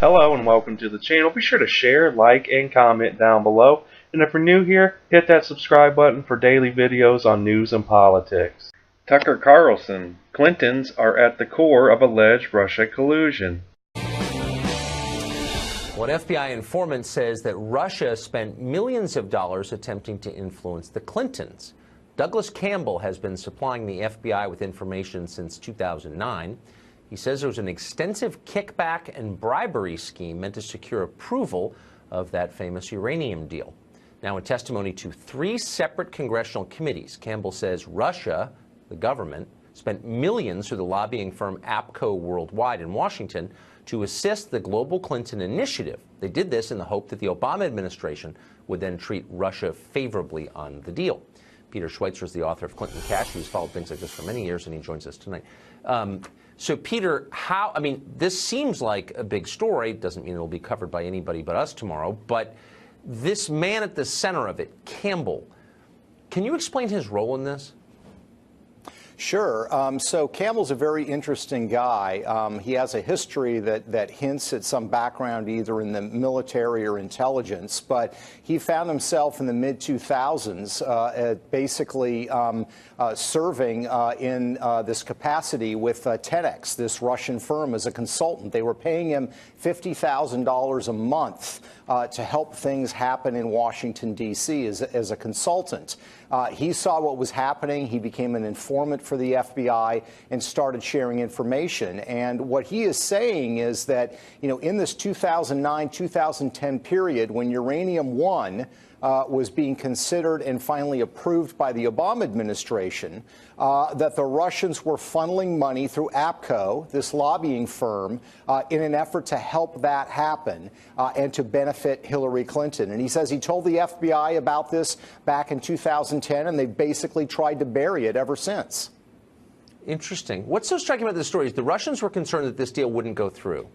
Hello and welcome to the channel. Be sure to share, like, and comment down below. And if you're new here, hit that subscribe button for daily videos on news and politics. Tucker Carlson. Clintons are at the core of alleged Russia collusion. One FBI informant says that Russia spent millions of dollars attempting to influence the Clintons. Douglas Campbell has been supplying the FBI with information since 2009. He says there was an extensive kickback and bribery scheme meant to secure approval of that famous uranium deal. Now, in testimony to 3 separate congressional committees, Campbell says Russia, the government, spent millions through the lobbying firm APCO Worldwide in Washington to assist the Global Clinton Initiative. They did this in the hope that the Obama administration would then treat Russia favorably on the deal. Peter Schweitzer is the author of Clinton Cash. He's followed things like this for many years, and he joins us tonight. So, Peter, this seems like a big story. Doesn't mean it'll be covered by anybody but us tomorrow. But this man at the center of it, Campbell, can you explain his role in this? Sure. So Campbell's a very interesting guy. He has a history that hints at some background either in the military or intelligence, but he found himself in the mid-2000s basically serving in this capacity with 10X, this Russian firm, as a consultant. They were paying him $50,000 a month to help things happen in Washington, D.C. as a consultant. He saw what was happening. He became an informant for the FBI and started sharing information. And what he is saying is that, in this 2009-2010 period, when Uranium 1 was being considered and finally approved by the Obama administration, that the Russians were funneling money through APCO, this lobbying firm, in an effort to help that happen and to benefit Hillary Clinton. And he says he told the FBI about this back in 2010, and they basically tried to bury it ever since. Interesting. What's so striking about this story is the Russians were concerned that this deal wouldn't go through.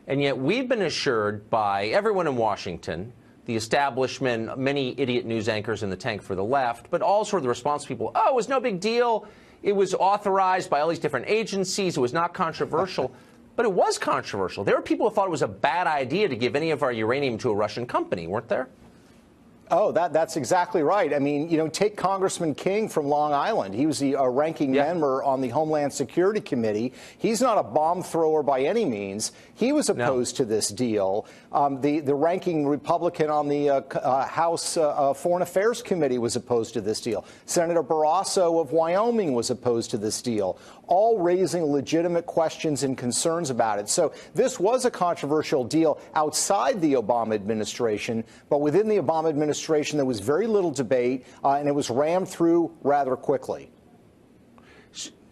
And yet we've been assured by everyone in Washington, the establishment, many idiot news anchors in the tank for the left, but all sort of the response people, oh, it was no big deal. It was authorized by all these different agencies. It was not controversial. But it was controversial. There were people who thought it was a bad idea to give any of our uranium to a Russian company, weren't there? Oh, that's exactly right. I mean, take Congressman King from Long Island. He was the ranking member on the Homeland Security Committee. He's not a bomb thrower by any means. He was opposed to this deal. The ranking Republican on the House Foreign Affairs Committee was opposed to this deal. Senator Barrasso of Wyoming was opposed to this deal, all raising legitimate questions and concerns about it. So this was a controversial deal outside the Obama administration, but within the Obama administration, there was very little debate, and it was rammed through rather quickly.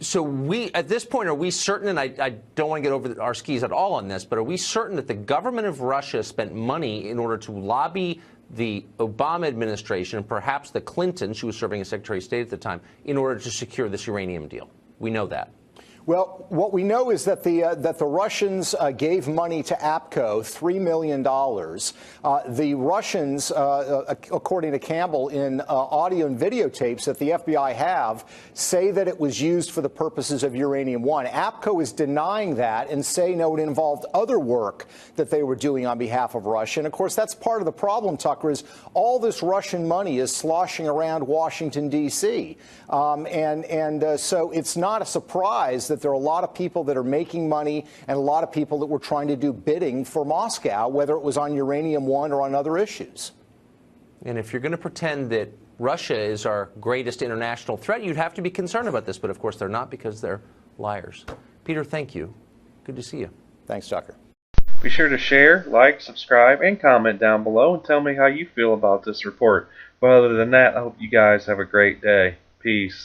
So at this point, are we certain, and I don't want to get over our skis at all on this, but are we certain that the government of Russia spent money in order to lobby the Obama administration, and perhaps the Clintons, who was serving as Secretary of State at the time, in order to secure this uranium deal? We know that. Well, what we know is that the Russians gave money to APCO, $3 million. The Russians, according to Campbell, in audio and videotapes that the FBI have, say that it was used for the purposes of Uranium 1. APCO is denying that and saying, no, it involved other work that they were doing on behalf of Russia. And, of course, that's part of the problem, Tucker, is all this Russian money is sloshing around Washington, D.C. So it's not a surprise that there are a lot of people that are making money and a lot of people that were trying to do bidding for Moscow, whether it was on Uranium 1 or on other issues. And if you're going to pretend that Russia is our greatest international threat, you'd have to be concerned about this. But, of course, they're not, because they're liars. Peter, thank you. Good to see you. Thanks, Tucker. Be sure to share, like, subscribe, and comment down below and tell me how you feel about this report. But other than that, I hope you guys have a great day. Peace.